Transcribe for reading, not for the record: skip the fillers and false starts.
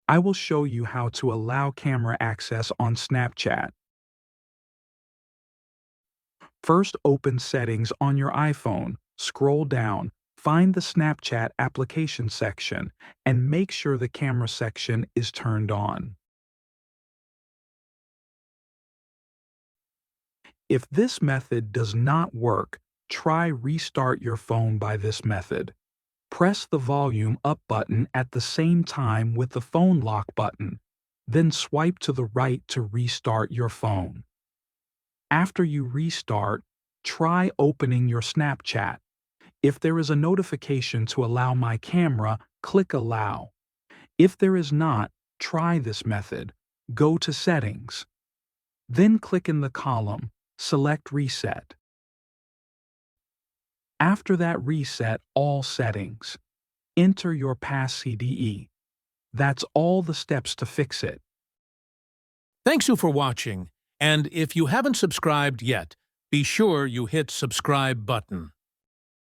I will show you how to allow camera access on Snapchat. First, open Settings on your iPhone, scroll down, find the Snapchat application section, and make sure the camera section is turned on. If this method does not work, try restart your phone by this method. Press the volume up button at the same time with the phone lock button, then swipe to the right to restart your phone. After you restart, try opening your Snapchat. If there is a notification to allow my camera, click Allow. If there is not, try this method. Go to Settings. Then click in the column, select Reset. After that, reset all settings. Enter your pass CDE. That's all the steps to fix it. Thanks you for watching, and if you haven't subscribed yet, be sure you hit subscribe button.